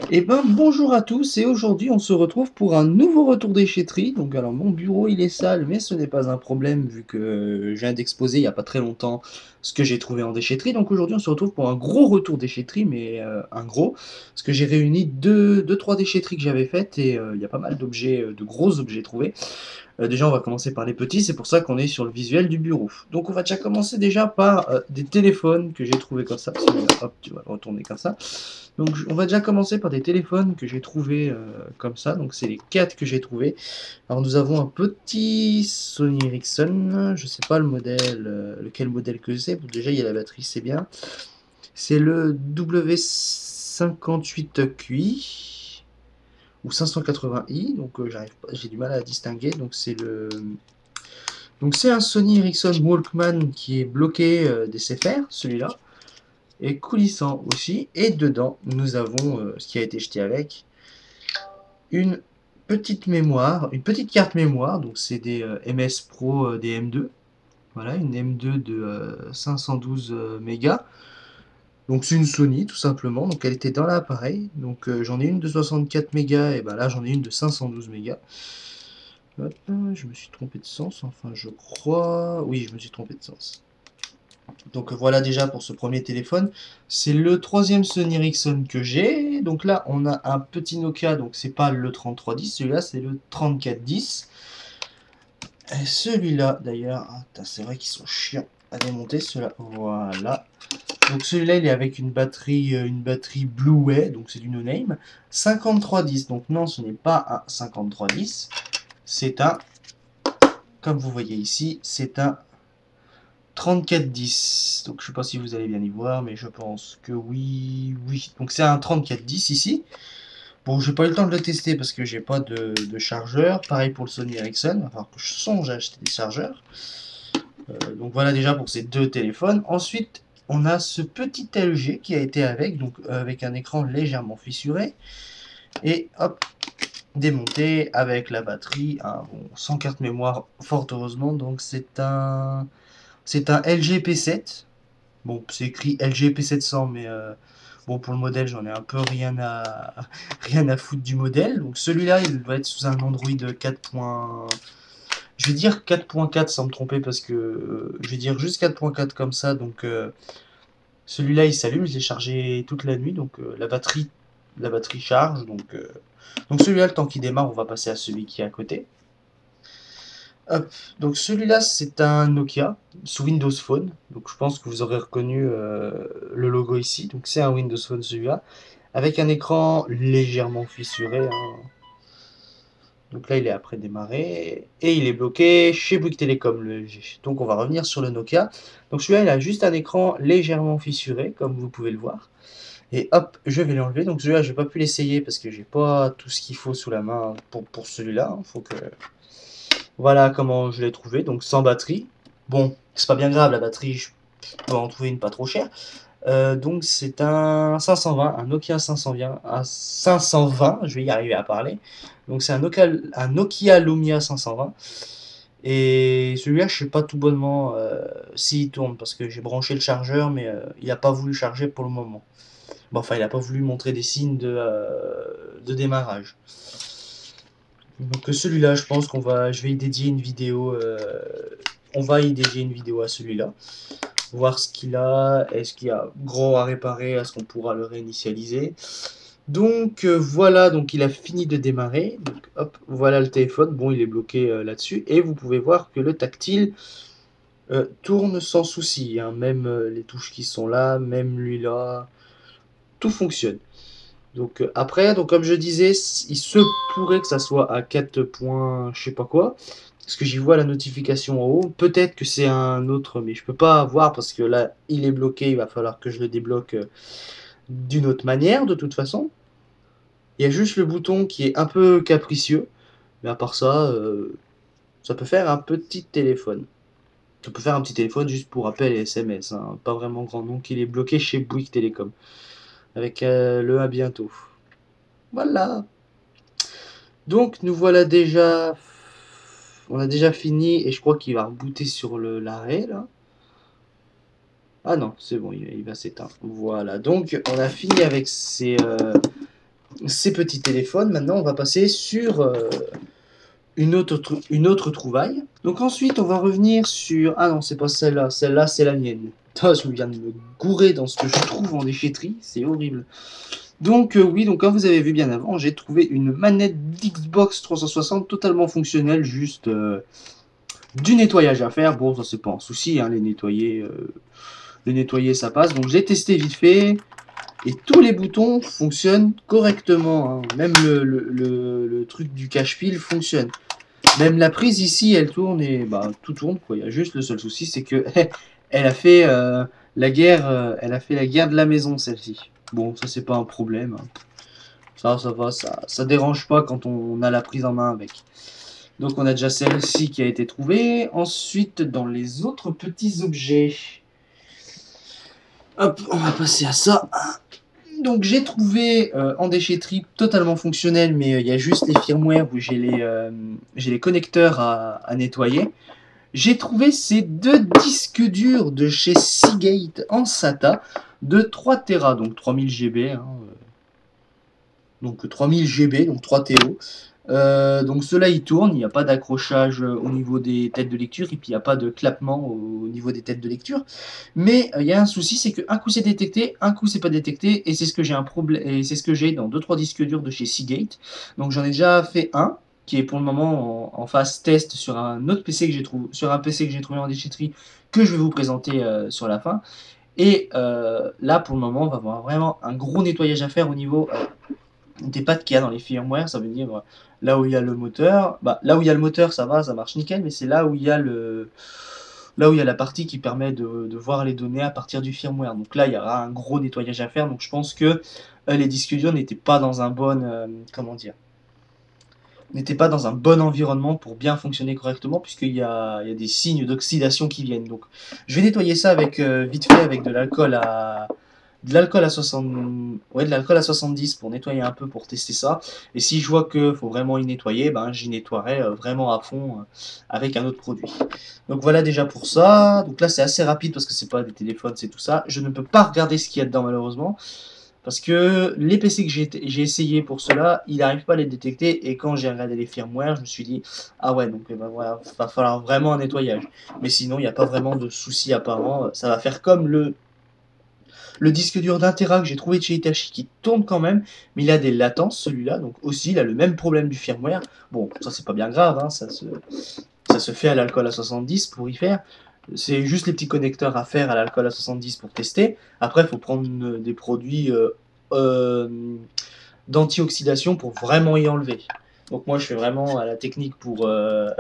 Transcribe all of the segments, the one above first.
Eh ben bonjour à tous et aujourd'hui on se retrouve pour un nouveau retour déchetterie. Donc alors mon bureau il est sale mais ce n'est pas un problème vu que je viens d'exposer il n'y a pas très longtemps ce que j'ai trouvé en déchetterie. Donc aujourd'hui on se retrouve pour un gros retour déchetterie mais un gros. Parce que j'ai réuni deux, trois déchetteries que j'avais faites et il y a pas mal d'objets, de gros objets trouvés. Déjà, on va commencer par les petits, c'est pour ça qu'on est sur le visuel du bureau. Donc, on va déjà commencer déjà par des téléphones que j'ai trouvés comme ça. Hop, tu vas le retourner comme ça. Donc, on va déjà commencer par des téléphones que j'ai trouvés comme ça. Donc, c'est les 4 que j'ai trouvés. Alors, nous avons un petit Sony Ericsson. Je sais pas le modèle, lequel modèle que c'est. Bon, déjà, il y a la batterie, c'est bien. C'est le W58QI ou 580i. Donc, j'ai du mal à distinguer. Donc c'est un Sony Ericsson Walkman qui est bloqué d'SFR, celui-là, et coulissant aussi. Et dedans, nous avons ce qui a été jeté avec, une petite mémoire, une petite carte mémoire. Donc c'est des MS Pro, des M2. Voilà, une M2 de 512 mégas. Donc c'est une Sony tout simplement. Donc elle était dans l'appareil. Donc j'en ai une de 64 mégas et ben là j'en ai une de 512 mégas. Hop, je me suis trompé de sens, enfin je crois. Oui, je me suis trompé de sens. Donc voilà déjà pour ce premier téléphone. C'est le troisième Sony Ericsson que j'ai. Donc là, on a un petit Nokia, donc c'est pas le 3310, celui-là c'est le 3410. Et celui-là d'ailleurs, c'est vrai qu'ils sont chiants à démonter, ceux-là. Voilà. Donc celui-là, il est avec une batterie Blueway, donc c'est du no-name. 5310, donc non, ce n'est pas un 5310. C'est un, comme vous voyez ici, c'est un 3410. Donc je sais pas si vous allez bien y voir, mais je pense que oui, oui. Donc c'est un 3410 ici. Bon, j'ai pas eu le temps de le tester parce que j'ai pas de chargeur. Pareil pour le Sony Ericsson. Enfin, que je songe à acheter des chargeurs. Donc voilà déjà pour ces deux téléphones. Ensuite, on a ce petit LG qui a été avec, donc avec un écran légèrement fissuré. Et hop, démonté avec la batterie. Bon, sans carte mémoire, fort heureusement. Donc c'est un LG P7. Bon, c'est écrit LG P700, mais bon, pour le modèle, j'en ai un peu rien à foutre du modèle. Donc celui-là, il va être sous un Android 4. Je vais dire 4.4 sans me tromper parce que je vais dire juste 4.4 comme ça. Donc celui-là, il s'allume, je l'ai chargé toute la nuit, donc la batterie charge. Donc celui-là, le temps qu'il démarre, on va passer à celui qui est à côté. Hop. Donc celui-là, c'est un Nokia sous Windows Phone. Donc je pense que vous aurez reconnu le logo ici. Donc c'est un Windows Phone celui-là, avec un écran légèrement fissuré, hein. Donc là, il est après démarré et il est bloqué chez Bouygues Telecom le LG. Donc on va revenir sur le Nokia. Donc celui-là, il a juste un écran légèrement fissuré, comme vous pouvez le voir. Et hop, je vais l'enlever. Donc celui-là, je vais pas pu l'essayer parce que j'ai pas tout ce qu'il faut sous la main pour celui-là. Faut que Voilà comment je l'ai trouvé, donc sans batterie. Bon, c'est pas bien grave, la batterie, je peux en trouver une pas trop chère. Donc c'est un 520, un Nokia 520, un 520, je vais y arriver à parler. Donc c'est un Nokia Lumia 520. Et celui-là, je sais pas tout bonnement s'il tourne, parce que j'ai branché le chargeur, mais il n'a pas voulu charger pour le moment. Bon, enfin, il n'a pas voulu montrer des signes de démarrage. Donc celui-là, je pense je vais y dédier une vidéo. On va y dédier une vidéo à celui-là. Voir ce qu'il a, est-ce qu'il y a gros à réparer, est-ce qu'on pourra le réinitialiser. Donc voilà, donc il a fini de démarrer. Donc hop, voilà le téléphone. Bon, il est bloqué là-dessus. Et vous pouvez voir que le tactile tourne sans souci, hein. Même les touches qui sont là, même lui là, tout fonctionne. Donc après, donc comme je disais, il se pourrait que ça soit à 4 points, je sais pas quoi. Parce que j'y vois la notification en haut. Peut-être que c'est un autre, mais je peux pas voir parce que là, il est bloqué. Il va falloir que je le débloque d'une autre manière, de toute façon. Il y a juste le bouton qui est un peu capricieux. Mais à part ça, ça peut faire un petit téléphone. Ça peut faire un petit téléphone juste pour appel et SMS, hein. Pas vraiment grand nom qu'il est bloqué chez Bouygues Télécom. Avec le à bientôt. Voilà. Donc nous voilà déjà. On a déjà fini et je crois qu'il va rebooter sur l'arrêt là. Ah non, c'est bon, il va s'éteindre. Voilà, donc on a fini avec ces petits téléphones. Maintenant, on va passer sur une autre trouvaille. Donc ensuite, on va revenir sur... Ah non, c'est pas celle-là. Celle-là, c'est la mienne. Oh, je viens de me gourer dans ce que je trouve en déchetterie. C'est horrible. Donc oui, donc comme vous avez vu bien avant, j'ai trouvé une manette d'Xbox 360 totalement fonctionnelle, juste du nettoyage à faire. Bon, ça c'est pas un souci, hein, les nettoyer ça passe. Donc j'ai testé vite fait et tous les boutons fonctionnent correctement, hein. Même le truc du cache-pile fonctionne. Même la prise ici, elle tourne et bah tout tourne quoi. Il y a juste le seul souci, c'est que elle a fait elle a fait la guerre de la maison celle-ci. Bon, ça c'est pas un problème, hein. Ça va, ça dérange pas quand on a la prise en main avec. Donc on a déjà celle-ci qui a été trouvée. Ensuite, dans les autres petits objets, hop, on va passer à ça. Donc j'ai trouvé en déchetterie totalement fonctionnel, mais il y a juste les firmware où j'ai les connecteurs à nettoyer. J'ai trouvé ces deux disques durs de chez Seagate en SATA de 3 Tera, donc 3000 GB, hein, donc 3000 GB, donc 3 TO. Donc ceux-là ils tournent, il n'y a pas d'accrochage au niveau des têtes de lecture et puis il n'y a pas de clapement au niveau des têtes de lecture. Mais il y a un souci, c'est qu'un coup c'est détecté, un coup c'est pas détecté et c'est ce que j'ai un problème, et c'est ce que j'ai dans 2-3 disques durs de chez Seagate. Donc j'en ai déjà fait un qui est pour le moment en phase test sur un autre PC que j'ai trouvé, sur un PC que j'ai trouvé en déchetterie que je vais vous présenter sur la fin. Et là pour le moment on va avoir vraiment un gros nettoyage à faire au niveau des pattes qu'il y a dans les firmware. Ça veut dire là où il y a le moteur, bah, là où il y a le moteur ça va, ça marche nickel, mais c'est là où il y a la partie qui permet de voir les données à partir du firmware. Donc là il y aura un gros nettoyage à faire. Donc je pense que les disques durs n'étaient pas dans un bon comment dire, n'étaient pas dans un bon environnement pour bien fonctionner correctement, puisqu'il y a des signes d'oxydation qui viennent. Donc je vais nettoyer ça avec vite fait avec de l'alcool à 60, ouais, de l'alcool à 70 pour nettoyer un peu, pour tester ça. Et si je vois qu'il faut vraiment y nettoyer, ben j'y nettoierai vraiment à fond avec un autre produit. Donc voilà déjà pour ça. Donc là c'est assez rapide parce que c'est pas des téléphones, c'est tout ça. Je ne peux pas regarder ce qu'il y a dedans malheureusement. Parce que les PC que j'ai essayé pour cela, il n'arrive pas à les détecter. Et quand j'ai regardé les firmware, je me suis dit, ah ouais, donc ben voilà, va falloir vraiment un nettoyage. Mais sinon, il n'y a pas vraiment de souci apparent. Ça va faire comme le disque dur d'un Tera que j'ai trouvé de chez Hitachi qui tourne quand même, mais il a des latences celui-là, donc aussi il a le même problème du firmware. Bon, ça c'est pas bien grave, hein, ça se fait à l'alcool à 70 pour y faire. C'est juste les petits connecteurs à faire à l'alcool à 70 pour tester. Après, il faut prendre des produits euh, d'anti-oxydation pour vraiment y enlever. Donc moi, je fais vraiment à la technique pour... je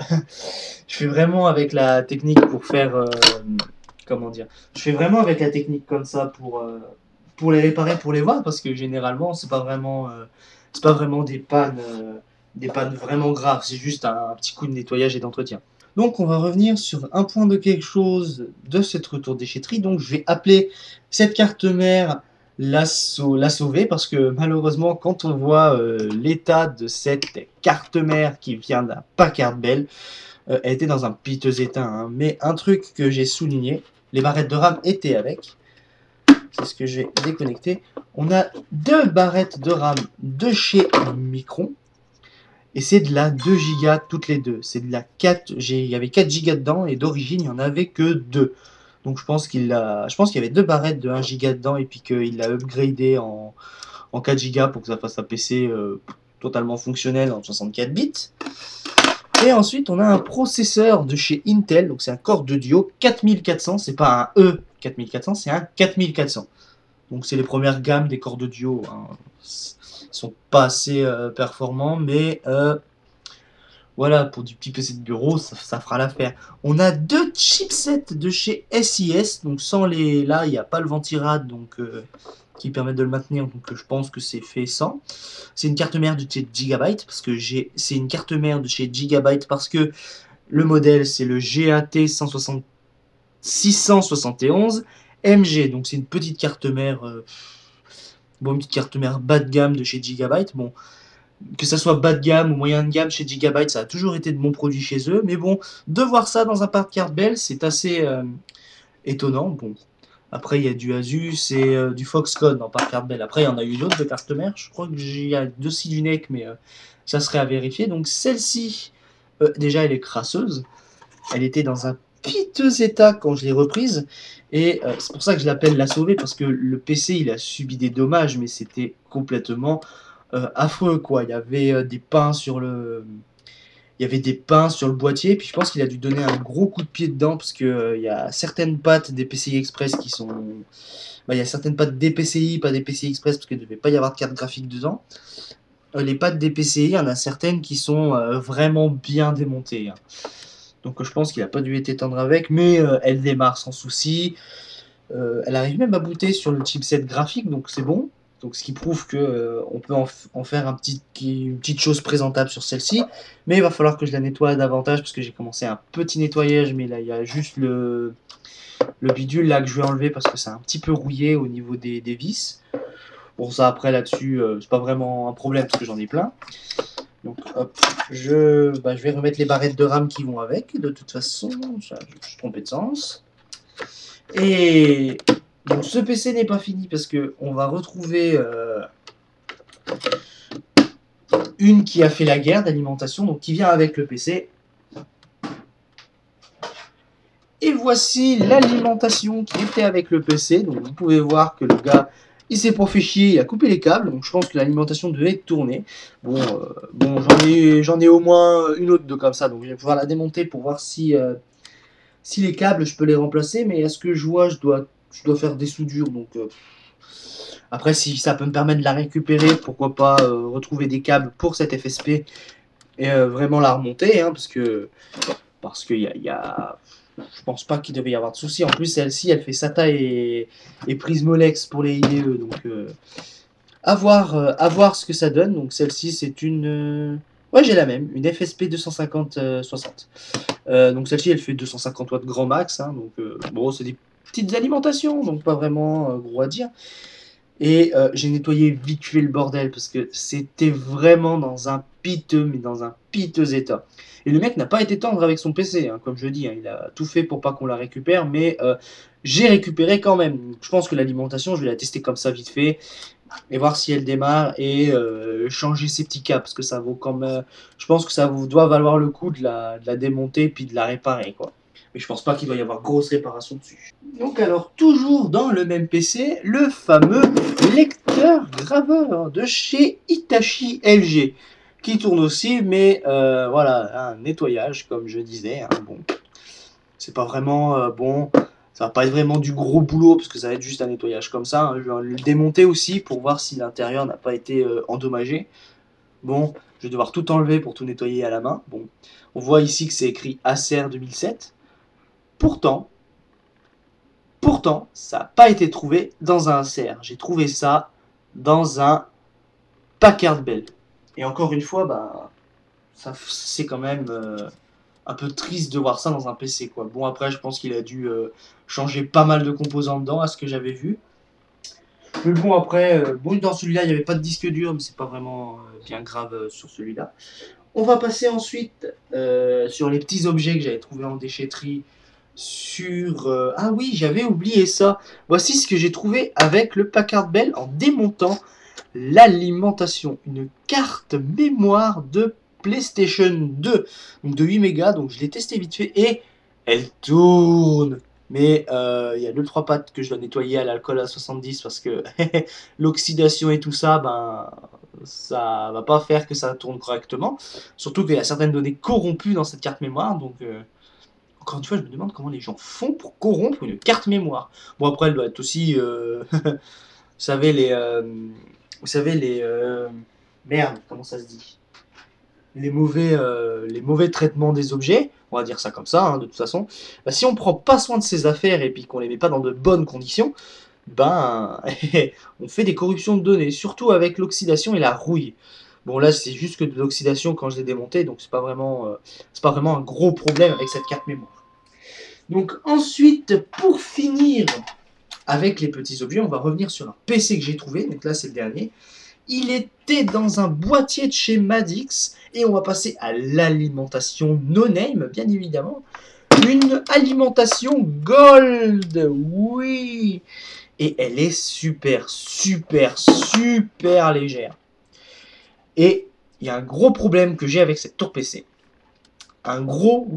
fais vraiment avec la technique pour faire... comment dire, je fais vraiment avec la technique comme ça pour les réparer, pour les voir, parce que généralement c'est pas vraiment des pannes vraiment graves, c'est juste un petit coup de nettoyage et d'entretien. Donc on va revenir sur un point de quelque chose de cette retour déchetterie. Donc je vais appeler cette carte mère la sauver, parce que malheureusement quand on voit l'état de cette carte mère qui vient d'un Packard Bell, elle était dans un piteux état, hein. Mais un truc que j'ai souligné, les barrettes de RAM étaient avec. C'est ce que je vais déconnecter. On a deux barrettes de RAM de chez Micron. Et c'est de la 2 Go toutes les deux. C'est de la 4. Il y avait 4 Go dedans et d'origine, il n'y en avait que 2. Donc je pense qu'il y avait deux barrettes de 1 Go dedans et puis qu'il l'a upgradé en 4 Go pour que ça fasse un PC totalement fonctionnel en 64 bits. Et ensuite, on a un processeur de chez Intel, donc c'est un Core de Duo 4400, c'est pas un E4400, c'est un 4400. Donc c'est les premières gammes des Core de Duo, hein. Ils sont pas assez performants, mais voilà, pour du petit PC de bureau, ça fera l'affaire. On a deux chipsets de chez SIS, donc sans les... Là, il n'y a pas le ventirad, donc qui permet de le maintenir, donc je pense que c'est fait sans. C'est une carte mère de chez Gigabyte, parce que c'est une carte mère de chez Gigabyte, parce que le modèle c'est le GAT 671 MG, donc c'est une petite carte mère, bon, une petite carte mère bas de gamme de chez Gigabyte. Bon, que ça soit bas de gamme ou moyen de gamme chez Gigabyte, ça a toujours été de bons produits chez eux, mais bon, de voir ça dans un Packard Bell, c'est assez étonnant. Bon, Après, il y a du Asus et du Foxconn dans Packard Bell. Après, il y en a eu d'autres de cartes mères. Je crois que il y a aussi du NEC, mais ça serait à vérifier. Donc celle-ci, déjà, elle est crasseuse. Elle était dans un piteux état quand je l'ai reprise. Et c'est pour ça que je l'appelle la sauver, parce que le PC, il a subi des dommages, mais c'était complètement affreux, quoi. Il y avait des pains sur le... Il y avait des pains sur le boîtier, puis je pense qu'il a dû donner un gros coup de pied dedans, parce que il y a certaines pattes des PCI Express qui sont... Bah, il y a certaines pattes des PCI, pas des PCI Express, parce qu'il ne devait pas y avoir de carte graphique dedans. Les pattes des PCI, il y en a certaines qui sont vraiment bien démontées, hein. Donc je pense qu'il n'a pas dû être éteindre avec, mais elle démarre sans souci. Elle arrive même à booter sur le chipset graphique, donc c'est bon. Donc ce qui prouve que on peut en faire une petite chose présentable sur celle-ci. Mais il va falloir que je la nettoie davantage, parce que j'ai commencé un petit nettoyage, mais là il y a juste le bidule là que je vais enlever, parce que c'est un petit peu rouillé au niveau des vis. Bon, ça après là-dessus, c'est pas vraiment un problème, parce que j'en ai plein. Donc hop, je vais remettre les barrettes de RAM qui vont avec, de toute façon, ça, je suis trompé de sens. Et donc ce PC n'est pas fini, parce que on va retrouver une qui a fait la guerre d'alimentation, donc qui vient avec le PC. Et voici l'alimentation qui était avec le PC. Donc vous pouvez voir que le gars, il s'est pas fait chier, il a coupé les câbles. Donc je pense que l'alimentation devait être tournée. Bon, j'en ai au moins une autre de comme ça. Donc je vais pouvoir la démonter pour voir si les câbles, je peux les remplacer. Mais à ce que je vois, je dois faire des soudures. Donc après, si ça peut me permettre de la récupérer, pourquoi pas retrouver des câbles pour cette FSP et vraiment la remonter, hein, parce que je pense pas qu'il devait y avoir de soucis. En plus, celle-ci, elle fait SATA et Prismolex pour les IDE. Donc, à voir ce que ça donne. Donc, celle-ci, c'est une... Ouais, j'ai la même. Une FSP 250-60. Donc, celle-ci, elle fait 250 watts grand max, hein. Donc, bon, c'est des petites alimentations. Donc, pas vraiment gros à dire. Et j'ai nettoyé vite fait le bordel, parce que c'était vraiment dans un piteux, mais dans un piteux état. Et le mec n'a pas été tendre avec son PC, hein, comme je dis, hein, il a tout fait pour pas qu'on la récupère, mais j'ai récupéré quand même. Donc, je pense que l'alimentation, je vais la tester comme ça vite fait, et voir si elle démarre, et changer ses petits câbles, parce que ça vaut quand même... Je pense que ça doit valoir le coup de la démonter, puis de la réparer, quoi. Mais je pense pas qu'il doit y avoir grosse réparation dessus. Donc alors, toujours dans le même PC, le fameux lecteur graveur de chez Hitachi LG, qui tourne aussi, mais voilà, un nettoyage, comme je disais, hein. Bon, c'est pas vraiment bon, ça va pas être vraiment du gros boulot, parce que ça va être juste un nettoyage comme ça, hein. Je vais le démonter aussi pour voir si l'intérieur n'a pas été endommagé. Bon, je vais devoir tout enlever pour tout nettoyer à la main. Bon, on voit ici que c'est écrit Acer 2007. Pourtant, ça n'a pas été trouvé dans un Acer. J'ai trouvé ça dans un Packard Bell. Et encore une fois, bah, c'est quand même un peu triste de voir ça dans un PC, quoi. Bon, après, je pense qu'il a dû changer pas mal de composants dedans, à ce que j'avais vu. Mais bon, après, bon, dans celui-là, il n'y avait pas de disque dur, mais c'est pas vraiment bien grave sur celui-là. On va passer ensuite sur les petits objets que j'avais trouvés en déchetterie. Ah oui, j'avais oublié ça. Voici ce que j'ai trouvé avec le Packard Bell en démontant l'alimentation. Une carte mémoire de PlayStation 2, donc de 8 mégas. Donc je l'ai testé vite fait et elle tourne. Mais il y a 2-3 pattes que je dois nettoyer à l'alcool à 70, parce que l'oxydation et tout ça, ben, ça va pas faire que ça tourne correctement. Surtout qu'il y a certaines données corrompues dans cette carte mémoire. Donc encore une fois, je me demande comment les gens font pour corrompre une carte mémoire. Bon, après, elle doit être aussi... vous savez, merde, comment ça se dit, les mauvais traitements des objets, on va dire ça comme ça, hein, de toute façon. Bah, si on prend pas soin de ses affaires et puis qu'on les met pas dans de bonnes conditions, ben, on fait des corruptions de données, surtout avec l'oxydation et la rouille. Bon, là, c'est juste que de l'oxydation quand je l'ai démonté, donc c'est pas vraiment un gros problème avec cette carte mémoire. Donc ensuite, pour finir avec les petits objets, on va revenir sur un PC que j'ai trouvé. Donc là, c'est le dernier. Il était dans un boîtier de chez Madix. Et on va passer à l'alimentation no-name, bien évidemment. une alimentation Gold. Oui. Et elle est super, super, super légère. Et il y a un gros problème que j'ai avec cette tour PC. Un gros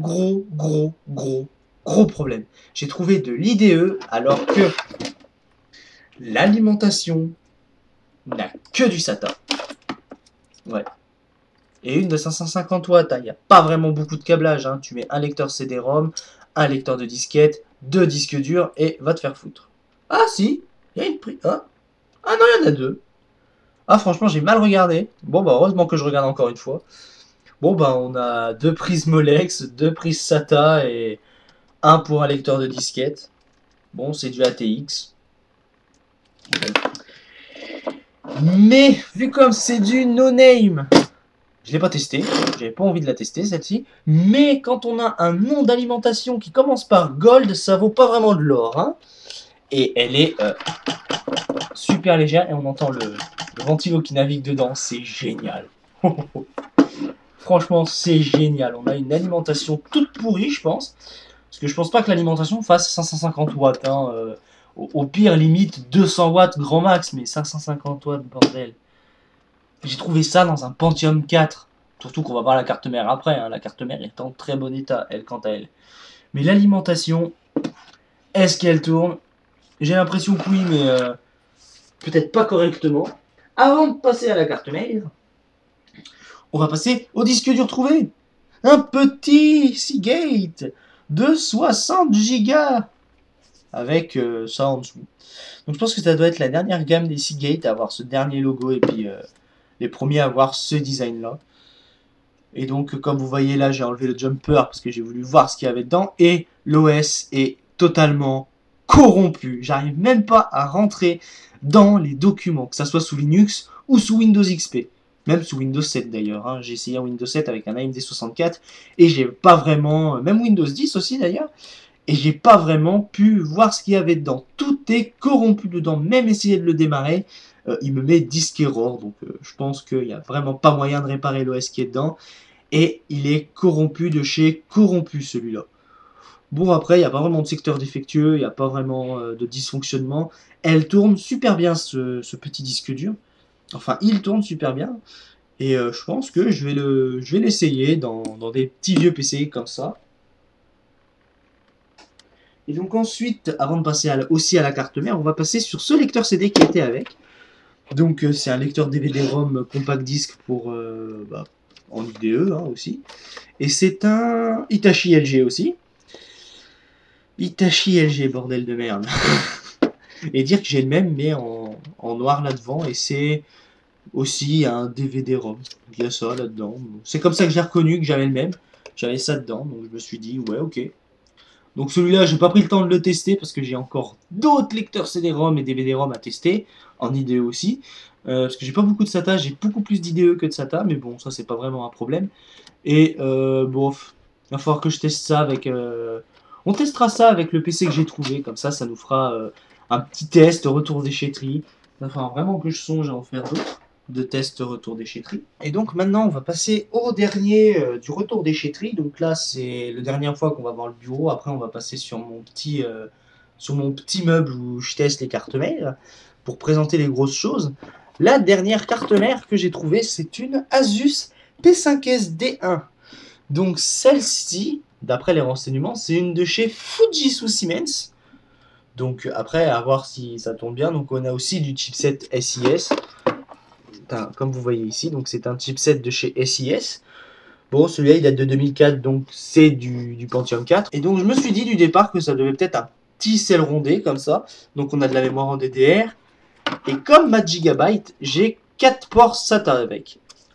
problème. J'ai trouvé de l'IDE alors que l'alimentation n'a que du SATA. Ouais. Et une de 550 watts. Il n'y a pas vraiment beaucoup de câblage. Hein. Tu mets un lecteur CD-ROM, un lecteur de disquette, 2 disques durs et va te faire foutre. Ah si, il y a une prise. Ah non, il y en a 2. Ah franchement, j'ai mal regardé. Bon bah heureusement que je regarde encore une fois. Bon bah on a 2 prises Molex, 2 prises SATA et un pour un lecteur de disquette. Bon, c'est du ATX. Mais vu comme c'est du no-name, je l'ai pas testé, j'avais pas envie de la tester celle-ci. Mais quand on a un nom d'alimentation qui commence par Gold, ça vaut pas vraiment de l'or. Hein. Et elle est super légère et on entend le ventilo qui navigue dedans, c'est génial. Franchement, c'est génial. On a une alimentation toute pourrie, je pense. Parce que je pense pas que l'alimentation fasse 550 watts. Hein. Au pire, limite 200 watts grand max, mais 550 watts, bordel. J'ai trouvé ça dans un Pentium 4. Surtout qu'on va voir la carte mère après. Hein. La carte mère est en très bon état, elle, quant à elle. Mais l'alimentation, est-ce qu'elle tourne? J'ai l'impression que oui, mais peut-être pas correctement. Avant de passer à la carte mère, on va passer au disque dur trouvé. Un petit Seagate de 60 Go avec ça en dessous. Donc je pense que ça doit être la dernière gamme des Seagate à avoir ce dernier logo et puis les premiers à avoir ce design là. Et donc comme vous voyez là, j'ai enlevé le jumper parce que j'ai voulu voir ce qu'il y avait dedans et l'OS est totalement corrompu. J'arrive même pas à rentrer dans les documents, que ça soit sous Linux ou sous Windows XP. Même sous Windows 7 d'ailleurs. Hein. J'ai essayé un Windows 7 avec un AMD 64 et j'ai pas vraiment, même Windows 10 aussi d'ailleurs, et j'ai pas vraiment pu voir ce qu'il y avait dedans. Tout est corrompu dedans, même essayer de le démarrer, il me met disque error, donc je pense qu'il n'y a vraiment pas moyen de réparer l'OS qui est dedans, et il est corrompu de chez corrompu celui-là. Bon après, il n'y a pas vraiment de secteur défectueux, il n'y a pas vraiment de dysfonctionnement, elle tourne super bien ce petit disque dur, enfin il tourne super bien, et je pense que je vais l'essayer dans des petits vieux PC comme ça. Et donc ensuite, avant de passer aussi à la carte mère, on va passer sur ce lecteur CD qui était avec. Donc c'est un lecteur DVD-ROM compact disc pour en IDE hein, aussi. Et c'est un Hitachi LG aussi. Hitachi LG, bordel de merde. Et dire que j'ai le même mais en noir là-devant. Et c'est aussi un DVD-ROM. Il y a ça là-dedans. C'est comme ça que j'ai reconnu que j'avais le même. J'avais ça dedans. Donc je me suis dit, ouais, ok. Donc celui-là, j'ai pas pris le temps de le tester parce que j'ai encore d'autres lecteurs CD-ROM et DVD-ROM à tester, en IDE aussi. Parce que j'ai pas beaucoup de SATA, j'ai beaucoup plus d'IDE que de SATA, mais bon, ça c'est pas vraiment un problème. Et bon, il va falloir que je teste ça avec... On testera ça avec le PC que j'ai trouvé, comme ça nous fera un petit test, retour déchetterie. Il va falloir vraiment que je songe à en faire d'autres de tests retour déchetterie. Et donc maintenant on va passer au dernier du retour déchetterie. Donc là c'est la dernière fois qu'on va voir le bureau. Après on va passer sur mon petit meuble où je teste les cartes mères pour présenter les grosses choses. La dernière carte mère que j'ai trouvée c'est une Asus P5S D1. Donc celle-ci, d'après les renseignements, c'est une de chez Fujitsu Siemens. Donc après à voir si ça tombe bien. Donc on a aussi du chipset SIS. Comme vous voyez ici, donc c'est un chipset de chez SIS. Bon, celui-là il date de 2004, donc c'est du Pentium 4. Et donc je me suis dit du départ que ça devait peut-être un petit cell rondé comme ça. Donc on a de la mémoire en DDR. Et comme ma Gigabyte, j'ai 4 ports SATA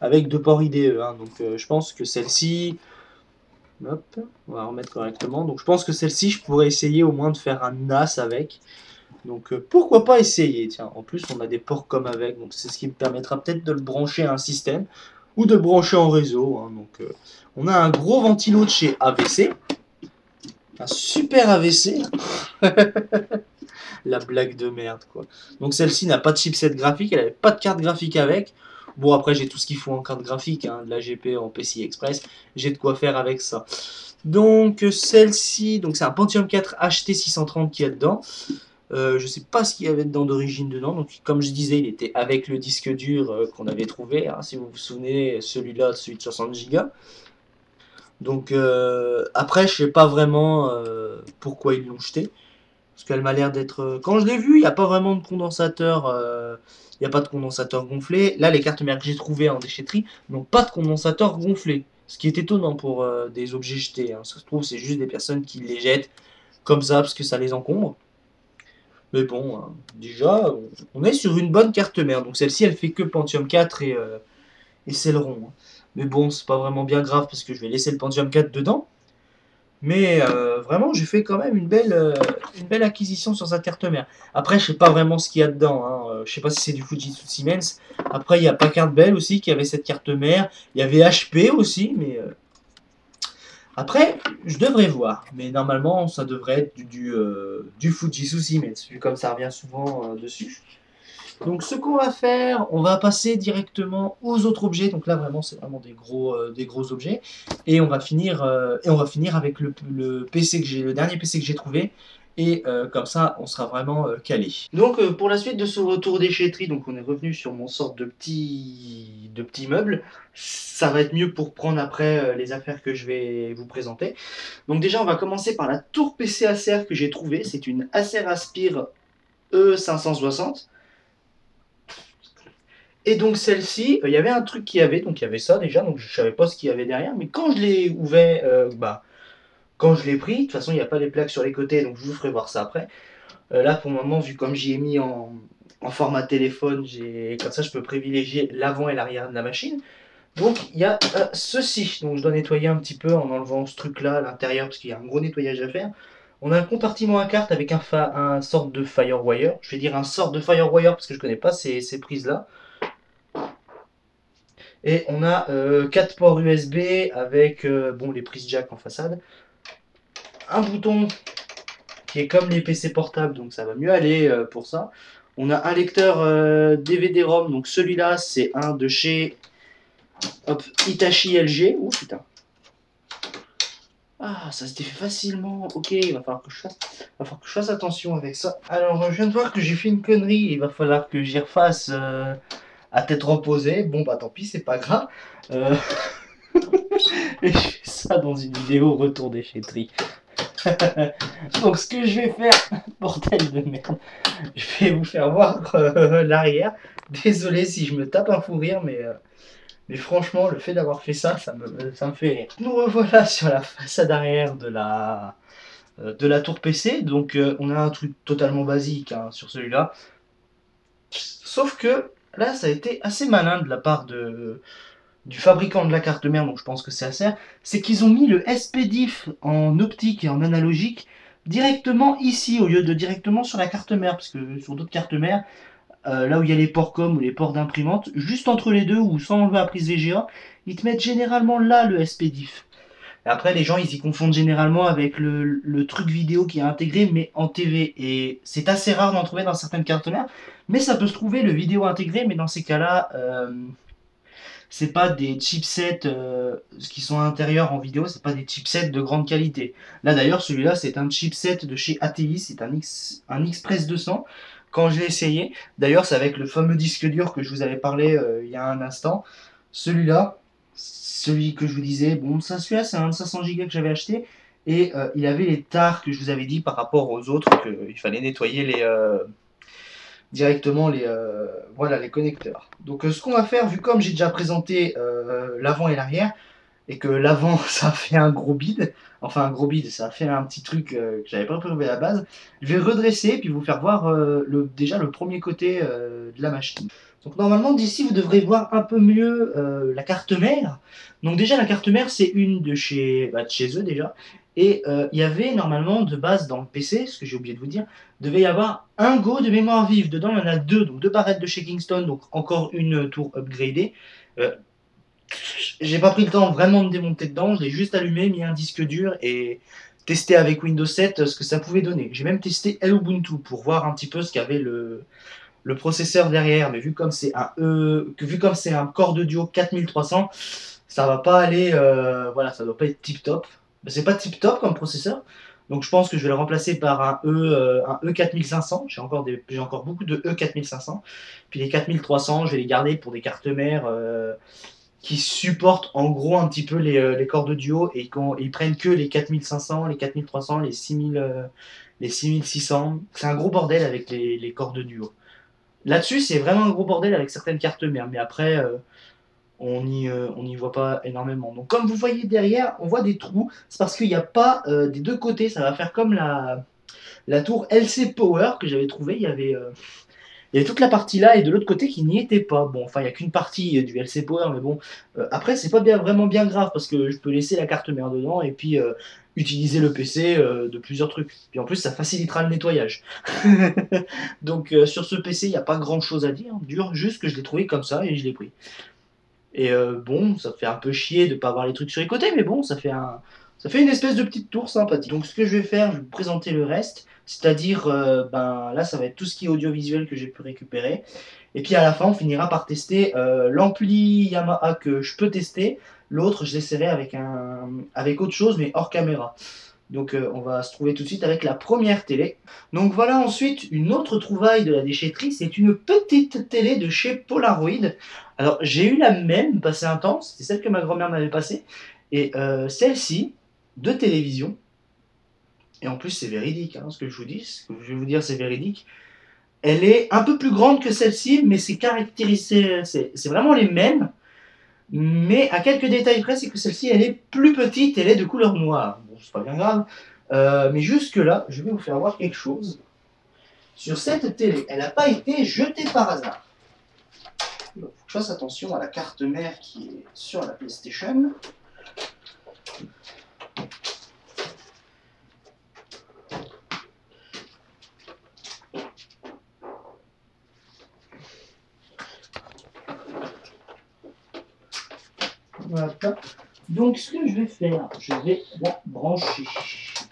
avec 2 ports IDE. Hein. Donc je pense que celle-ci, hop, on va remettre correctement. Donc je pense que celle-ci, je pourrais essayer au moins de faire un NAS avec. Donc pourquoi pas essayer, tiens, en plus on a des ports comme avec, donc c'est ce qui me permettra peut-être de le brancher à un système ou de le brancher en réseau. Hein. Donc on a un gros ventilo de chez AVC, un super AVC, la blague de merde quoi. Donc celle-ci n'a pas de chipset graphique, elle n'avait pas de carte graphique avec. Bon, après, j'ai tout ce qu'il faut en carte graphique, hein, de la GP en PCI Express. J'ai de quoi faire avec ça. Donc, celle-ci, donc c'est un Pentium 4 HT630 qu'il y a dedans. Je sais pas ce qu'il y avait dedans d'origine dedans. Donc, comme je disais, il était avec le disque dur qu'on avait trouvé. Hein, si vous vous souvenez, celui-là, celui de 60 Go. Donc, après, je sais pas vraiment pourquoi ils l'ont jeté. Parce qu'elle m'a l'air d'être. Quand je l'ai vu, il n'y a pas vraiment de condensateur. Il n'y a pas de condensateur gonflé. Là, les cartes mères que j'ai trouvées en déchetterie n'ont pas de condensateur gonflé. Ce qui est étonnant pour des objets jetés. Hein. Ça se trouve, c'est juste des personnes qui les jettent comme ça parce que ça les encombre. Mais bon, hein, déjà, on est sur une bonne carte mère. Donc celle-ci, elle fait que Pentium 4 et Celeron. Hein. Mais bon, c'est pas vraiment bien grave parce que je vais laisser le Pentium 4 dedans. Mais vraiment, j'ai fait quand même une belle acquisition sur sa carte mère. Après, je sais pas vraiment ce qu'il y a dedans. Hein. Je sais pas si c'est du Fujitsu Siemens. Après, il y a Packard Bell aussi qui avait cette carte mère. Il y avait HP aussi, mais après, je devrais voir. Mais normalement, ça devrait être du Fujitsu Siemens, vu comme ça revient souvent dessus. Donc ce qu'on va faire, on va passer directement aux autres objets. Donc là vraiment c'est vraiment des gros objets. Et on va finir avec le PC que j'ai, le dernier PC que j'ai trouvé. Et comme ça on sera vraiment calé. Donc pour la suite de ce retour déchetterie, donc on est revenu sur mon sorte de petit meuble. Ça va être mieux pour prendre après les affaires que je vais vous présenter. Donc déjà on va commencer par la tour PC Acer que j'ai trouvée. C'est une Acer Aspire E560. Et donc celle-ci, il y avait un truc qu'il y avait, donc il y avait ça déjà, donc je savais pas ce qu'il y avait derrière, mais quand je l'ai ouvert, quand je l'ai pris, de toute façon il n'y a pas les plaques sur les côtés, donc je vous ferai voir ça après. Là pour le moment, vu comme j'y ai mis en format téléphone, comme ça je peux privilégier l'avant et l'arrière de la machine. Donc il y a ceci, donc je dois nettoyer un petit peu en enlevant ce truc là à l'intérieur, parce qu'il y a un gros nettoyage à faire. On a un compartiment à carte avec un sorte de Firewire, je vais dire un sort de Firewire parce que je connais pas ces prises là. Et on a 4 ports USB avec les prises jack en façade. Un bouton qui est comme les PC portables, donc ça va mieux aller pour ça. On a un lecteur DVD-ROM, donc celui-là c'est un de chez Hitachi LG. Ouh putain. Ah, ça se défait facilement. Ok, il va falloir que je fasse attention avec ça. Alors, je viens de voir que j'ai fait une connerie. Il va falloir que j'y refasse à tête reposée. Bon, bah tant pis, c'est pas grave. Et je fais ça dans une vidéo retour déchetterie. Donc ce que je vais faire, bordel de merde, je vais vous faire voir l'arrière. Désolé si je me tape un fou rire, mais franchement, le fait d'avoir fait ça, ça me fait rire. Nous revoilà sur la façade arrière de la tour PC. Donc on a un truc totalement basique hein, sur celui-là. Sauf que là, ça a été assez malin de la part du fabricant de la carte mère, donc je pense que c'est Acer, c'est qu'ils ont mis le SPDIF en optique et en analogique directement ici, au lieu de directement sur la carte mère, parce que sur d'autres cartes mères, là où il y a les ports COM ou les ports d'imprimante, juste entre les deux ou sans enlever la prise VGA, ils te mettent généralement là le SPDIF. Et après, les gens, ils y confondent généralement avec le truc vidéo qui est intégré, mais en TV. Et c'est assez rare d'en trouver dans certaines cartes mères, mais ça peut se trouver le vidéo intégré, mais dans ces cas-là, c'est pas des chipsets qui sont à l'intérieur en vidéo, c'est pas des chipsets de grande qualité. Là d'ailleurs, celui-là, c'est un chipset de chez ATI, c'est un Express 200. Quand je l'ai essayé, d'ailleurs, c'est avec le fameux disque dur que je vous avais parlé il y a un instant. Celui-là, celui que je vous disais, bon, ça, celui-là, c'est un de 500 Go que j'avais acheté. Et il avait les tares que je vous avais dit par rapport aux autres, qu'il fallait nettoyer directement les connecteurs. Donc ce qu'on va faire, vu comme j'ai déjà présenté l'avant et l'arrière, et que l'avant ça a fait un gros bide, enfin un gros bide, ça a fait un petit truc que j'avais pas prévu à la base, je vais redresser puis vous faire voir déjà le premier côté de la machine. Donc normalement d'ici vous devrez voir un peu mieux la carte mère. Donc déjà la carte mère c'est une de chez eux déjà. Et il y avait normalement de base dans le PC, ce que j'ai oublié de vous dire, devait y avoir un Go de mémoire vive. Dedans il y en a deux, donc deux barrettes de chez Kingston, donc encore une tour upgradée. J'ai pas pris le temps vraiment de démonter dedans, je l'ai juste allumé, mis un disque dur et testé avec Windows 7 ce que ça pouvait donner. J'ai même testé Ubuntu pour voir un petit peu ce qu'avait le processeur derrière, mais vu comme c'est un Core de Duo 4300, ça va pas aller, voilà, ça doit pas être tip top. C'est pas tip top comme processeur, donc je pense que je vais le remplacer par un E4500. J'ai encore beaucoup de E4500. Puis les 4300, je vais les garder pour des cartes mères qui supportent en gros un petit peu les corps de duo et ils prennent que les 4500, les 4300, les 6000, les 6600. C'est un gros bordel avec les corps de duo. Là-dessus, c'est vraiment un gros bordel avec certaines cartes mères, mais après, on n'y voit pas énormément. Donc, comme vous voyez derrière, on voit des trous. C'est parce qu'il n'y a pas des deux côtés. Ça va faire comme la tour LC Power que j'avais trouvée. Il y avait toute la partie là et de l'autre côté qui n'y était pas. Bon, enfin, il n'y a qu'une partie du LC Power, mais bon. Après, c'est pas vraiment bien grave parce que je peux laisser la carte mère dedans et puis utiliser le PC de plusieurs trucs. Puis en plus, ça facilitera le nettoyage. Donc, sur ce PC, il n'y a pas grand chose à dire. Juste que je l'ai trouvé comme ça et je l'ai pris. Et bon, ça fait un peu chier de ne pas avoir les trucs sur les côtés, mais bon, ça fait une espèce de petite tour sympathique. Donc ce que je vais faire, je vais vous présenter le reste, c'est-à-dire, ben là, ça va être tout ce qui est audiovisuel que j'ai pu récupérer. Et puis à la fin, on finira par tester l'ampli Yamaha que je peux tester. L'autre, je l'essaierai avec autre chose, mais hors caméra. Donc on va se trouver tout de suite avec la première télé. Donc voilà ensuite une autre trouvaille de la déchetterie, c'est une petite télé de chez Polaroid. Alors j'ai eu la même passé un temps, c'était celle que ma grand-mère m'avait passée. Et celle-ci, de télévision, et en plus c'est véridique, hein, ce que je vous dis, ce que je vais vous dire c'est véridique. Elle est un peu plus grande que celle-ci, mais c'est caractérisé, c'est vraiment les mêmes. Mais à quelques détails près, c'est que celle-ci, elle est plus petite, elle est de couleur noire. Bon, c'est pas bien grave. Mais jusque-là, je vais vous faire voir quelque chose. Sur cette télé, elle n'a pas été jetée par hasard. Il faut que je fasse attention à la carte mère qui est sur la PlayStation. Voilà. Donc ce que je vais faire, je vais la brancher.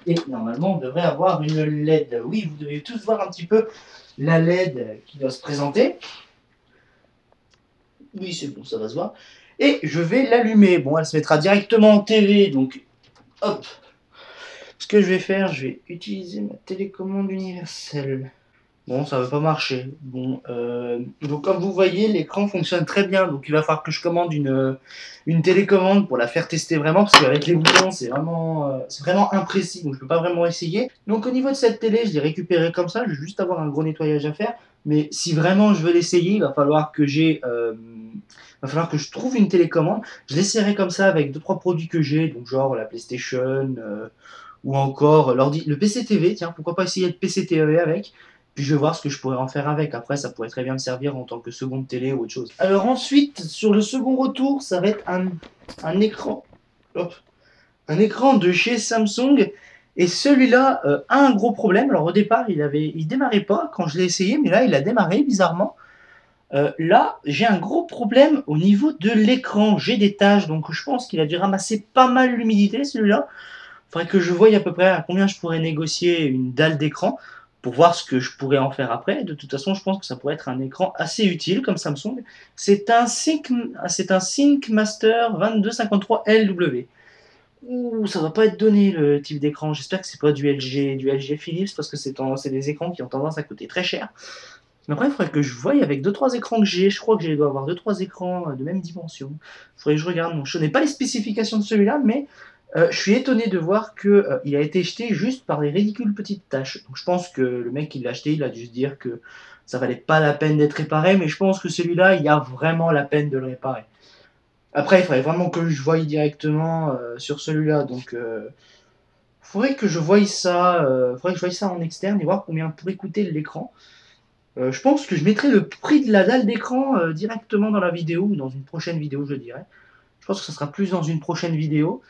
Et normalement, on devrait avoir une LED. Oui, vous devez tous voir un petit peu la LED qui doit se présenter. Oui, c'est bon, ça va se voir. Et je vais l'allumer. Bon, elle se mettra directement en TV, donc hop. Ce que je vais faire, je vais utiliser ma télécommande universelle. Bon, ça ne va pas marcher. Bon, donc comme vous voyez, l'écran fonctionne très bien. Donc il va falloir que je commande une télécommande pour la faire tester vraiment, parce qu'avec les boutons, c'est vraiment imprécis. Donc je ne peux pas vraiment essayer. Donc au niveau de cette télé, je l'ai récupérée comme ça. Je vais juste avoir un gros nettoyage à faire. Mais si vraiment je veux l'essayer, il va falloir que je trouve une télécommande. Je l'essaierai comme ça avec 2-3 produits que j'ai, donc genre la PlayStation ou encore le PC TV. Tiens, pourquoi pas essayer le PC TV avec. Puis je vais voir ce que je pourrais en faire avec. Après, ça pourrait très bien me servir en tant que seconde télé ou autre chose. Alors ensuite, sur le second retour, ça va être un écran. Hop. Un écran de chez Samsung. Et celui-là a un gros problème. Alors au départ, il démarrait pas quand je l'ai essayé, mais là, il a démarré bizarrement. Là, j'ai un gros problème au niveau de l'écran. J'ai des taches, donc je pense qu'il a dû ramasser pas mal l'humidité, celui-là. Il faudrait que je voie à peu près à combien je pourrais négocier une dalle d'écran pour voir ce que je pourrais en faire après. De toute façon, je pense que ça pourrait être un écran assez utile comme Samsung. C'est un ThinkMaster 2253LW. Ouh, ça va pas être donné le type d'écran. J'espère que c'est pas du LG Philips parce que c'est des écrans qui ont tendance à coûter très cher. Mais après, il faudrait que je voie avec 2-3 écrans que j'ai. Je crois que je dois avoir 2-3 écrans de même dimension. Il faudrait que je regarde. Donc, je n'ai pas les spécifications de celui-là, mais je suis étonné de voir qu'il a été jeté juste par des ridicules petites taches. Donc je pense que le mec qui l'a acheté, il a dû se dire que ça valait pas la peine d'être réparé, mais je pense que celui-là, il y a vraiment la peine de le réparer. Après, il faudrait vraiment que je voie directement sur celui-là. Donc faudrait que je voie ça, en externe et voir combien pourrait coûter l'écran. Je pense que je mettrai le prix de la dalle d'écran directement dans la vidéo ou dans une prochaine vidéo, je dirais. Je pense que ça sera plus dans une prochaine vidéo.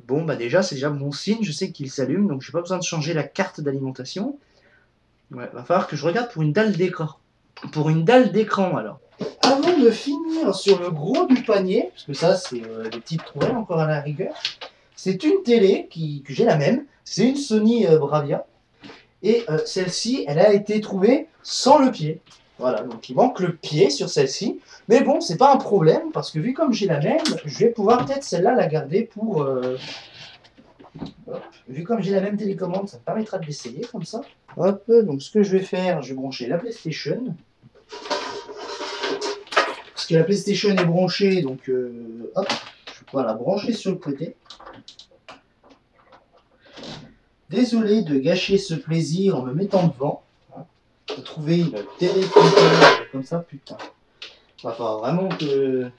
Bon, bah déjà, c'est déjà bon signe, je sais qu'il s'allume, donc j'ai pas besoin de changer la carte d'alimentation. Ouais, va falloir que je regarde pour une dalle d'écran. Pour une dalle d'écran, alors. Avant de finir sur le gros du panier, parce que ça, c'est des petites trouvailles encore à la rigueur, c'est une télé que j'ai la même, c'est une Sony Bravia. Et celle-ci, elle a été trouvée sans le pied. Voilà, donc il manque le pied sur celle-ci. Mais bon, c'est pas un problème, parce que vu comme j'ai la même, je vais pouvoir peut-être celle-là la garder pour... hop. Vu comme j'ai la même télécommande, ça me permettra de l'essayer comme ça. Hop, donc ce que je vais faire, je vais brancher la PlayStation. Parce que la PlayStation est branchée, donc hop, je vais pouvoir la brancher sur le côté. Désolé de gâcher ce plaisir en me mettant devant. J'ai trouvé une télécommande comme ça, putain. Il va falloir vraiment que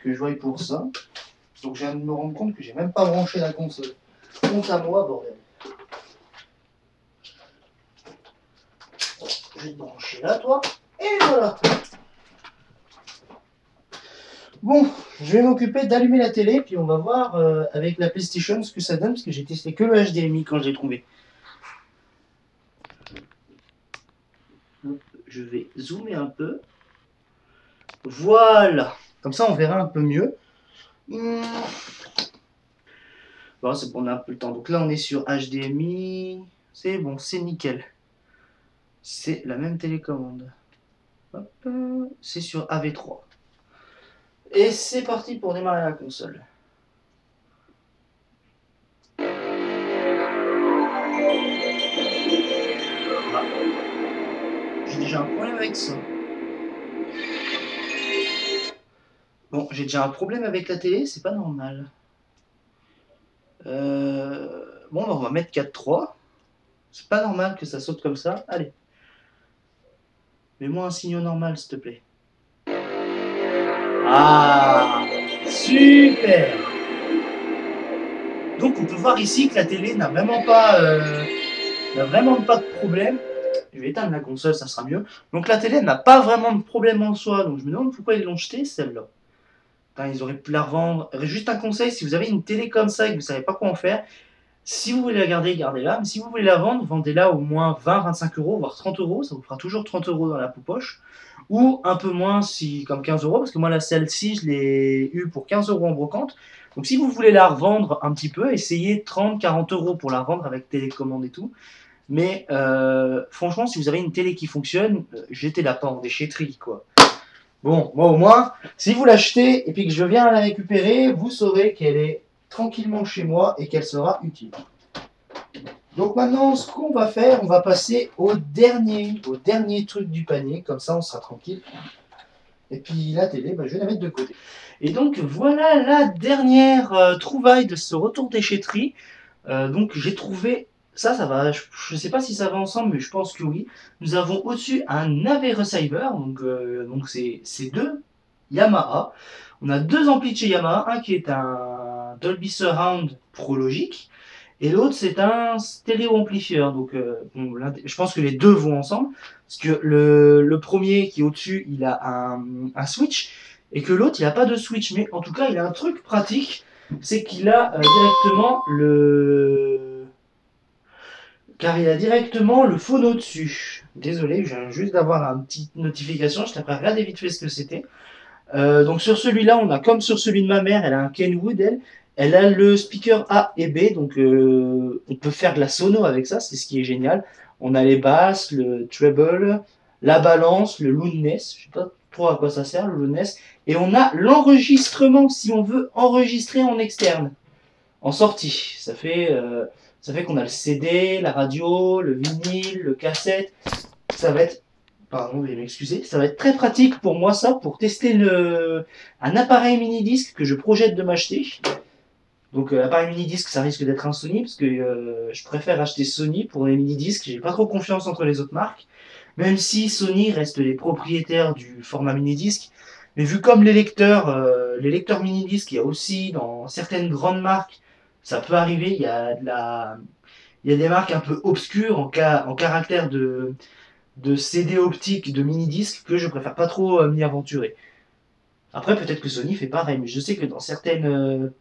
je voie pour ça. Donc je viens de me rendre compte que j'ai même pas branché la console. Honte à moi, bordel. Je vais te brancher là, toi. Et voilà. Bon, je vais m'occuper d'allumer la télé, puis on va voir avec la PlayStation ce que ça donne, parce que j'ai testé que le HDMI quand je l'ai trouvé. Je vais zoomer un peu. Voilà. Comme ça, on verra un peu mieux. Bon, c'est bon, on a un peu le temps. Donc là, on est sur HDMI. C'est bon, c'est nickel. C'est la même télécommande. Hop, c'est sur AV3. Et c'est parti pour démarrer la console. Ah. J'ai déjà un problème avec ça. Bon, j'ai déjà un problème avec la télé, c'est pas normal. Bon, on va mettre 4.3. C'est pas normal que ça saute comme ça. Allez. Mets-moi un signal normal, s'il te plaît. Ah, super. Donc on peut voir ici que la télé n'a vraiment pas de problème. Je vais éteindre la console, ça sera mieux. Donc la télé n'a pas vraiment de problème en soi. Donc je me demande pourquoi ils l'ont jetée, celle-là. Ils auraient pu la revendre. Juste un conseil, si vous avez une télé comme ça et que vous ne savez pas quoi en faire, si vous voulez la garder, gardez-la. Mais si vous voulez la vendre, vendez-la au moins 20-25 euros, voire 30 euros. Ça vous fera toujours 30 euros dans la poche. Ou un peu moins, si comme 15 euros. Parce que moi, celle-ci, je l'ai eue pour 15 euros en brocante. Donc si vous voulez la revendre un petit peu, essayez 30-40 euros pour la revendre avec télécommande et tout. Mais franchement, si vous avez une télé qui fonctionne, jetez-la pas en déchetterie, quoi. Bon, moi au moins, si vous l'achetez et puis que je viens la récupérer, vous saurez qu'elle est tranquillement chez moi et qu'elle sera utile. Donc maintenant, ce qu'on va faire, on va passer au dernier truc du panier, comme ça on sera tranquille. Et puis la télé, je vais la mettre de côté. Et donc voilà la dernière trouvaille de ce retour déchetterie. Donc j'ai trouvé, ça va, je ne sais pas si ça va ensemble, mais je pense que oui. Nous avons au-dessus un AV Receiver, donc c'est deux Yamaha. On a deux amplis de chez Yamaha, un qui est un Dolby Surround Pro Logic, et l'autre c'est un stéréo amplifieur. Donc bon, je pense que les deux vont ensemble, parce que le premier qui est au-dessus, il a un switch, et que l'autre il n'a pas de switch, mais en tout cas il a un truc pratique, c'est qu'il a directement le phono dessus. Désolé, je viens juste d'avoir une petite notification, je t'ai regardé vite fait ce que c'était. Donc sur celui-là, on a comme sur celui de ma mère, elle a un Kenwood, elle a le speaker A et B, donc on peut faire de la sono avec ça, c'est ce qui est génial. On a les basses, le treble, la balance, le loudness, je sais pas trop à quoi ça sert le loudness, et on a l'enregistrement si on veut enregistrer en externe, en sortie. Ça fait qu'on a le CD, la radio, le vinyle, le cassette. Ça va être, pardon, veuillez m'excuser, ça va être très pratique pour moi ça, pour tester un appareil mini-disque que je projette de m'acheter. Donc l'appareil mini-disque, ça risque d'être un Sony, parce que je préfère acheter Sony pour les mini-disques, j'ai pas trop confiance entre les autres marques, même si Sony reste les propriétaires du format mini-disque. Mais vu comme les lecteurs mini-disques, il y a aussi dans certaines grandes marques, ça peut arriver, il y a des marques un peu obscures en caractère de CD optique, de mini-disque, que je préfère pas trop m'y aventurer. Après, peut-être que Sony fait pareil, mais je sais que dans certaines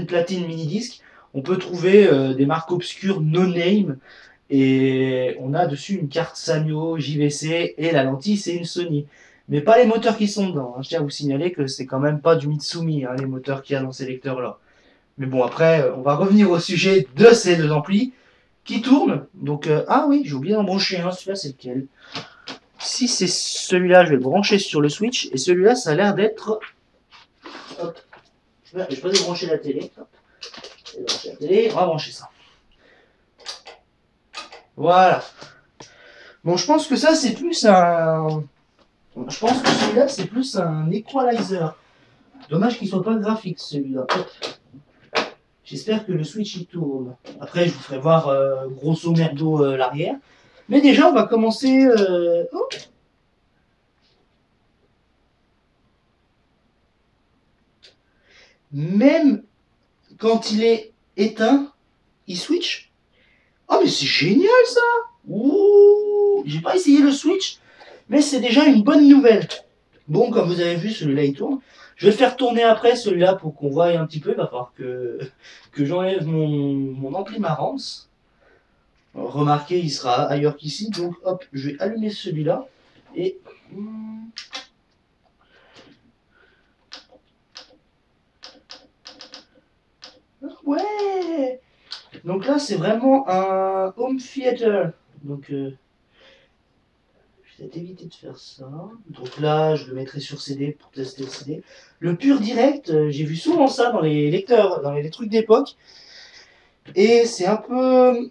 platines mini-disques, on peut trouver des marques obscures no-name, et on a dessus une carte Sanyo, JVC, et la lentille, c'est une Sony. Mais pas les moteurs qui sont dedans. Je tiens à vous signaler que c'est quand même pas du Mitsumi, les moteurs qu'il y a dans ces lecteurs-là. Mais bon, après, on va revenir au sujet de ces deux amplis. qui tourne. Donc, ah oui, j'ai oublié d'en brancher un. Celui-là, c'est lequel? Si c'est celui-là, je vais le brancher sur le switch. Et celui-là, ça a l'air d'être... Hop. Je vais pas débrancher la télé. Hop. Débrancher la télé. On va brancher ça. Voilà. Bon, je pense que ça, c'est plus un... Je pense que celui-là, c'est plus un equalizer. Dommage qu'il soit pas graphique, celui-là. J'espère que le switch il tourne. Après, je vous ferai voir grosso merdo l'arrière. Mais déjà, on va commencer... Oh. Même quand il est éteint, il switch. Ah, mais c'est génial ça! Ouh! J'ai pas essayé le switch, mais c'est déjà une bonne nouvelle. Bon, comme vous avez vu, celui-là il tourne. Je vais le faire tourner après celui-là pour qu'on voie un petit peu. Il va falloir que j'enlève mon ampli Marantz. Remarquez, il sera ailleurs qu'ici. Donc hop, je vais allumer celui-là. Et... Ouais! Donc là, c'est vraiment un home theater. Donc, je vais peut-être éviter de faire ça. Donc là, je le mettrai sur CD pour tester le CD. Le pur direct, j'ai vu souvent ça dans les lecteurs, dans les trucs d'époque. Et c'est un peu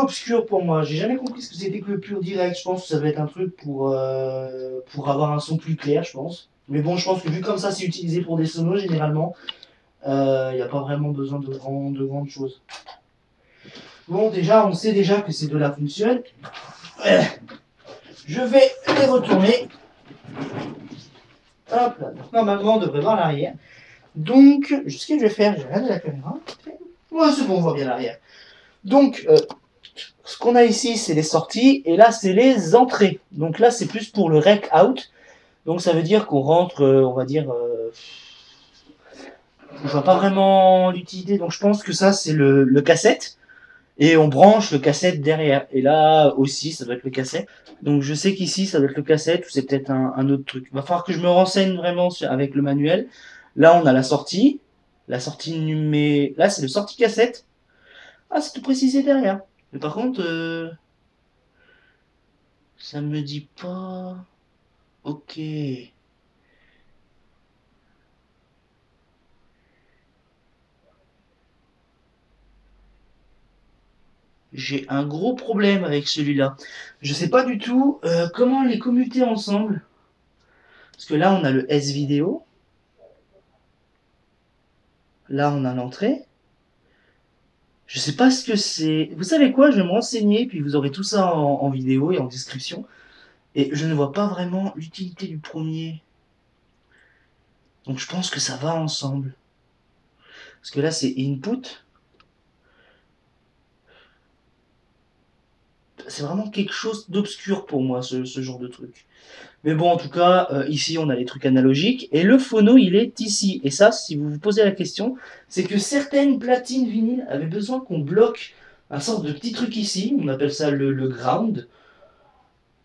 obscur pour moi. J'ai jamais compris ce que c'était que le pur direct. Je pense que ça doit être un truc pour avoir un son plus clair, je pense. Mais bon, je pense que vu comme ça, c'est utilisé pour des sonos généralement. Il n'y a pas vraiment besoin de grandes choses. Bon, déjà, on sait déjà que ces deux-là fonctionnent. Je vais les retourner. Hop là. Donc, normalement, on devrait voir l'arrière. Donc, ce que je vais faire, je vais regarder la caméra. Ouais, c'est bon, on voit bien l'arrière. Donc, ce qu'on a ici, c'est les sorties. Et là, c'est les entrées. Donc là, c'est plus pour le rec out. Donc, ça veut dire qu'on rentre, on va dire... je vois pas vraiment l'utilité. Donc, je pense que ça, c'est le cassette. Et on branche le cassette derrière. Et là aussi, ça doit être le cassette. Donc je sais qu'ici, ça doit être le cassette ou c'est peut-être un autre truc. Il va falloir que je me renseigne vraiment avec le manuel. Là, on a la sortie. La sortie numéro... Là, c'est le sortie cassette. Ah, c'est tout précisé derrière. Mais par contre, ça me dit pas... Ok. J'ai un gros problème avec celui-là. Je sais pas du tout comment les commuter ensemble. Parce que là, on a le S-Vidéo. Là, on a l'entrée. Je sais pas ce que c'est. Vous savez quoi? Je vais me renseigner, puis vous aurez tout ça en vidéo et en description. Et je ne vois pas vraiment l'utilité du premier. Donc je pense que ça va ensemble. Parce que là, c'est input. C'est vraiment quelque chose d'obscur pour moi, ce genre de truc. Mais bon, en tout cas, ici, on a les trucs analogiques. Et le phono, il est ici. Et ça, si vous vous posez la question, c'est que certaines platines vinyles avaient besoin qu'on bloque un sorte de petit truc ici. On appelle ça le ground.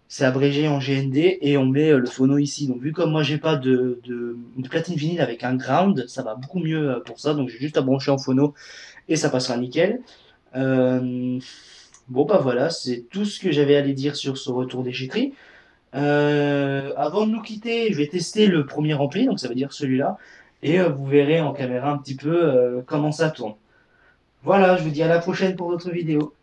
C'est abrégé en GND et on met le phono ici. Donc vu comme moi j'ai pas de platine vinyle avec un ground, ça va beaucoup mieux pour ça. Donc j'ai juste à brancher en phono et ça passera nickel. Bon bah voilà, c'est tout ce que j'avais à aller dire sur ce retour déchetterie. Avant de nous quitter, je vais tester le premier ampli, donc ça veut dire celui-là. Et vous verrez en caméra un petit peu comment ça tourne. Voilà, je vous dis à la prochaine pour d'autres vidéos.